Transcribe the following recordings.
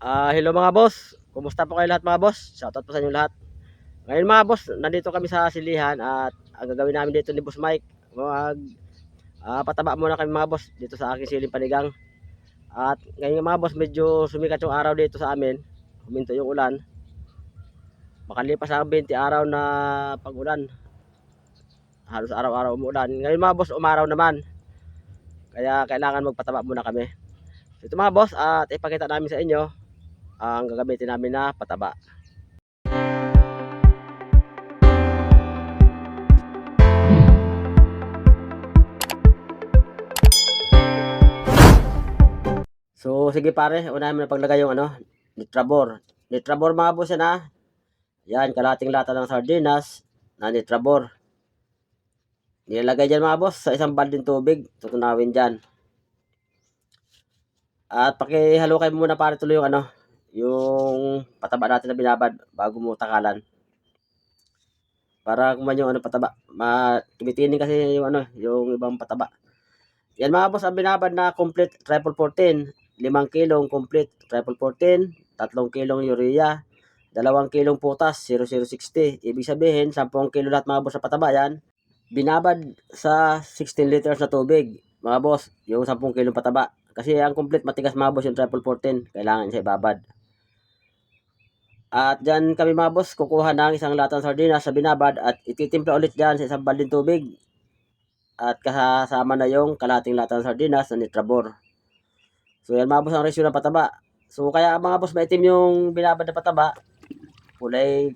Hello mga boss. Kumusta po kayo lahat mga boss? Shoutout po sa inyo lahat. Ngayon mga boss, nandito kami sa silihan at ang gagawin namin dito ni Boss Mike, pataba muna kami mga boss dito sa aking siling panigang. At ngayon mga boss, medyo sumikat yung araw dito sa amin. Huminto yung ulan. Makalipas ang 20 araw na pag-ulan. Halos araw-araw umuulan. Ngayon mga boss, umaraw naman. Kaya kailangan magpataba muna kami. Ito mga boss, at ipakita namin sa inyo ang gagamitin namin na pataba. So sige pare, unahin mo na paglagay yung Nitrabor. Nitrabor mga boss yan ha. Yan, kalahating lata ng sardinas na Nitrabor. Nilalagay dyan mga boss sa isang balding tubig. Tutunawin dyan. At pakihalo kayo muna para tuloy yung pataba natin na binabad bago mo takalan. Para kuman yung pataba. Tumitinin kasi yung ibang pataba. Yan mga boss, ang binabad na complete triple 14. 5 kilong complete triple 14. 3 kilong urea. 2 kilong putas 0060. Ibig sabihin 10 kilo lahat mga boss sa pataba yan. Binabad sa 16 liters na tubig mga boss, yung 10 kilong pataba. Kasi ang complete matigas mga boss yung triple 14. Kailangan siya ibabad. At dyan kami mga boss kukuha ng isang latang sardinas sa binabad at ititimpla ulit dyan sa isang balding tubig. At kasama na yung kalahating latang sardinas na Nitrabor. So yan mga boss ang ratio ng pataba. So kaya mga boss maitim yung binabad na pataba. Kulay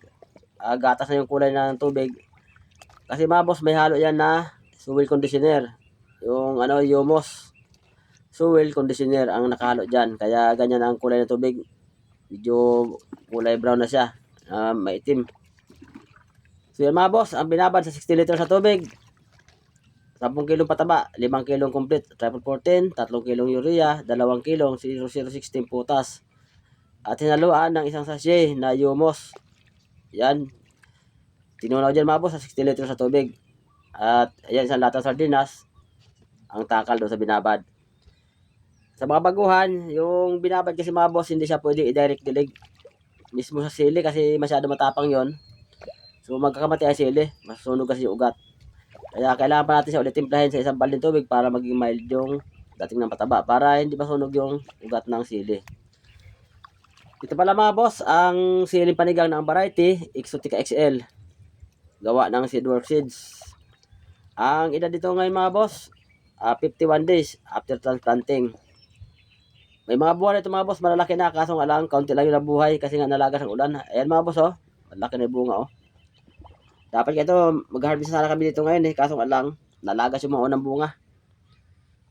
gatas na yung kulay ng tubig. Kasi mga boss may halo yan na soil conditioner. Yung Yumos. Soil conditioner ang nakahalo dyan. Kaya ganyan ang kulay ng tubig. Medyo kulay brown na siya. Maitim. So yan mga boss, ang binabad sa 60 liters na tubig. 10 kilong pataba, 5 kilong complete, triple 14, 3 kilong urea, 2 kilong 0016 putas. At hinaluan ng isang sachet na Yumos. Yan. Tinunaw dyan mga boss sa 60 liters sa tubig. At ayan, isang latang sardinas ang takal doon sa binabad. Sa mga baguhan, yung binabad kasi mga boss, hindi siya pwede i-direct dilig mismo sa sili kasi masyado matapang yon. So magkakamati ang sili, masusunog kasi yung ugat. Kaya kailangan pa natin siya ulit timplahin sa isang balding tubig para maging mild yung dating ng pataba, para hindi masunog yung ugat ng sili. Ito pala mga boss, ang siling panigang ng variety, Exotica XL. Gawa ng Seedwork Seeds. Ang edad dito ngayon mga boss, 51 days after transplanting. May mga buwan ito mga boss, malalaki na, kaso nga lang, kaunti lang yung nabuhay kasi nga nalagas ang ulan. Ayan mga boss oh, malaki na yung bunga oh. Dapat ito, mag-harvest sana kami dito ngayon kaso nga lang, nalagas yung mga unang bunga.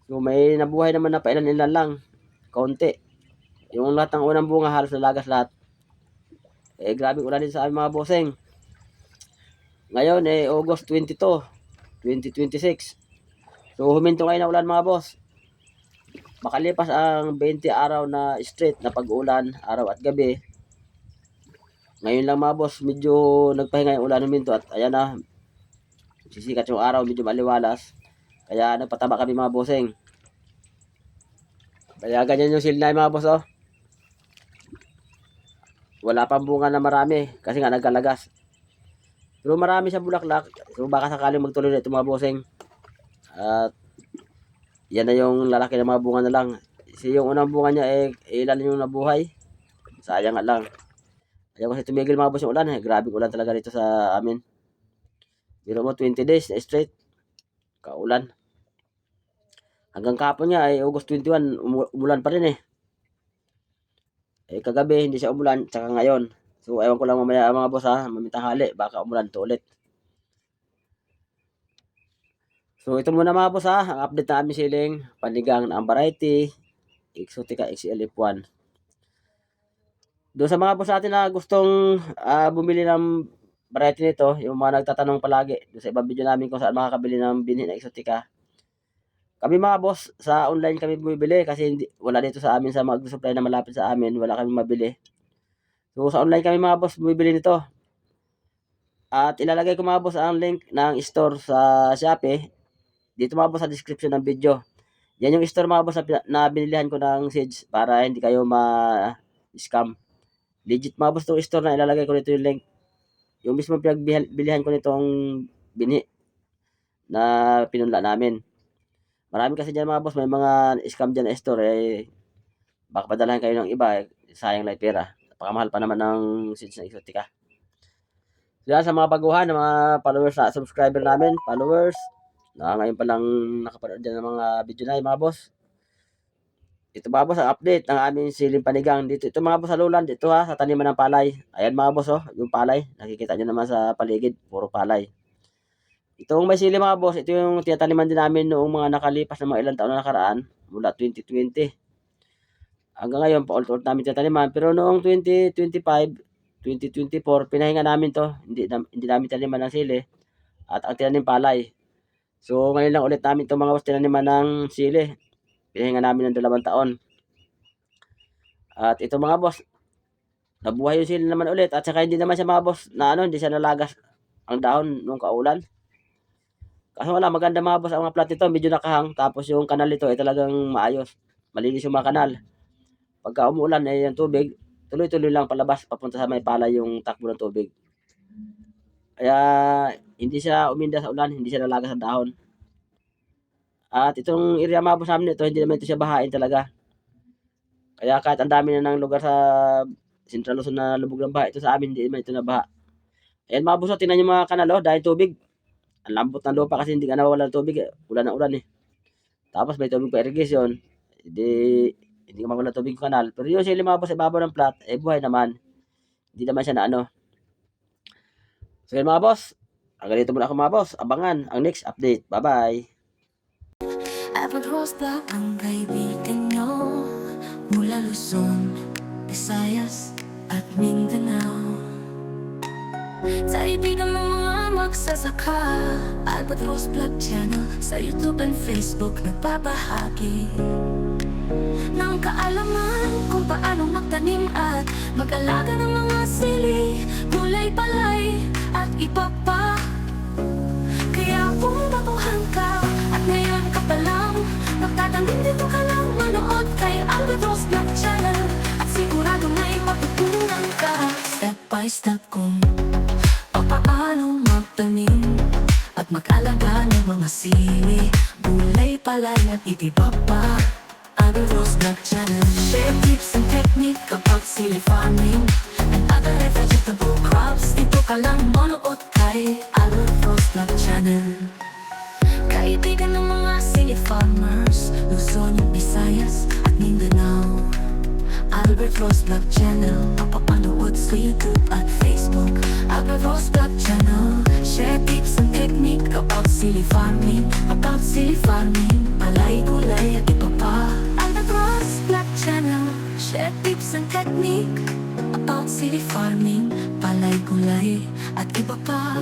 So may nabuhay naman na pailan-ilan lang, kaunti. Yung lahat ng unang bunga halos nalagas lahat. Grabe ulan din sa aming mga bossing. Ngayon August 22, 2026. So huminto ngayon na ulan mga boss. Makalipas ang 20 araw na straight na pag-ulan, araw at gabi. Ngayon lang mga boss, medyo nagpahinga yung ulan huminto at ayan na, sisikat yung araw, medyo maliwalas. Kaya nagpataba kami mga bossing. Kaya ganyan yung silnay mga boss oh. Wala pang bunga na marami kasi nga nagkalagas. Pero marami sa bulaklak. So baka sakaling magtuloy na ito mga bossing. At yan na yung lalaki ng mga bunga na lang. Kasi yung unang bunga niya ilan yung nabuhay. Sayang nga lang. Ayaw kasi tumigil mga boss yung ulan. Grabe ulan talaga dito sa amin. Pero mo 20 days na straight. Kaulan. Hanggang kapon niya August 21 umulan pa rin kagabi hindi siya umulan tsaka ngayon. So ewan ko lang mamaya mga boss mamitahali baka umulan to ulit. So ito muna mga boss ang update na aming siling panigang ng variety Exotica XL F1. Doon sa mga boss natin na gustong bumili ng variety nito, yung mga nagtatanong palagi doon sa ibang video namin kung saan makakabili ng binhi na Exotica. Kami mga boss, sa online kami bumibili kasi wala dito sa amin sa mag-supply na malapit sa amin, wala kami mabili. So sa online kami mga boss bumibili nito. At ilalagay ko mga boss ang link ng store sa Shopee. Dito mga boss sa description ng video. Yan yung store mga boss na binilihan ko ng seeds para hindi kayo scam. Legit mga boss tong store na ilalagay ko dito yung link. Yung mismo pinagbilihan ko nitong binhi na pinunla namin. Marami kasi diyan mga boss, may mga scam diyan na store eh baka padalhan kayo ng iba, eh, sayang lang yung pera. Napakamahal pa naman ng seeds na exotica. So yan, sa mga baguhan, ng mga followers na subscriber namin, followers, na ngayon pa lang nakapanood dyan ng mga video na yung mga boss. Ito mga boss, ang update ng aming siling panigang dito. Ito mga boss sa lulan, dito ha, sa taniman ng palay. Ayan mga boss, oh, yung palay. Nakikita nyo naman sa paligid, puro palay. Itong may sili mga boss, ito yung tinataniman din namin noong mga nakalipas na mga ilang taon na nakaraan, mula 2020. Hanggang ngayon, paulit-ulit namin tinataniman. Pero noong 2025, 2024, pinahinga namin to. Hindi namin taniman ng sili. At ang tinanim palay. So, ngayon lang ulit namin itong mga boss tinaniman ng sili. Pinahinga namin ng 2 taon. At ito mga boss, nabuhay yung sili naman ulit. At saka hindi naman siya mga boss na hindi siya nalagas ang dahon nung kaulan. Kaso wala, maganda mga boss ang mga plant nito. Medyo nakahang. Tapos yung kanal nito ay talagang maayos. Malinis yung mga kanal. Pagka umuulan ay yung tubig, tuloy-tuloy lang palabas papunta sa may palay yung takbo ng tubig. Kaya hindi siya uminda sa ulan, hindi siya nalagas sa dahon. At itong area mabos namin ito, hindi naman ito siya bahain talaga. Kaya kahit ang dami na ng lugar sa Central Luzon na lubog ng baha, ito sa amin hindi naman ito nabaha. Ayan mga boss, tingnan yung mga kanalo dahil tubig. Ang lambot ng lupa kasi hindi ka nawawala ng tubig. Ulan na ulan eh. Tapos may tubig pa irrigation. Hindi ka mawala tubig yung kanal. Pero yung sili mga boss, ibabaw ng plat, eh buhay naman. Hindi naman siya na So yun mga boss, hanggang dito muna ako mga boss. Abangan ang next update. Bye-bye. Apat Roseblock ang kaibigan nyo, mula Luzon, Visayas at Mindanao. Sa ibigan ng mga magsasaka, Albert Roseblock Channel sa YouTube and Facebook nagbabahagi ng kaalaman kung paano magtanim at mag-alaga ng mga sili, gulay, palay at iba pa. Kaya kung baguhan ka at ngayon ka pa lang nagtatanim, dito ka lang manood kay Albert Roseblock Channel at sigurado may matutunan ka step by step kung paano magtanim at mag-alaga ng mga sili, gulay, palay at iba pa. Albert Roseblock Channel, share tips and technique about sili farming and other vegetable crops. Dito ka lang manood kay Albert Roseblock Channel. Kaibigan ng mga sili farmers, Luzon, Visayas at Mindanao. Albert Roseblock Channel, mapapanood sa YouTube at Facebook. Albert Roseblock Channel, share tips and technique about sili farming, palay, gulay at iba pa. Albert Roseblock Channel, share tips and technique about sili farming, palay, gulay at iba pa.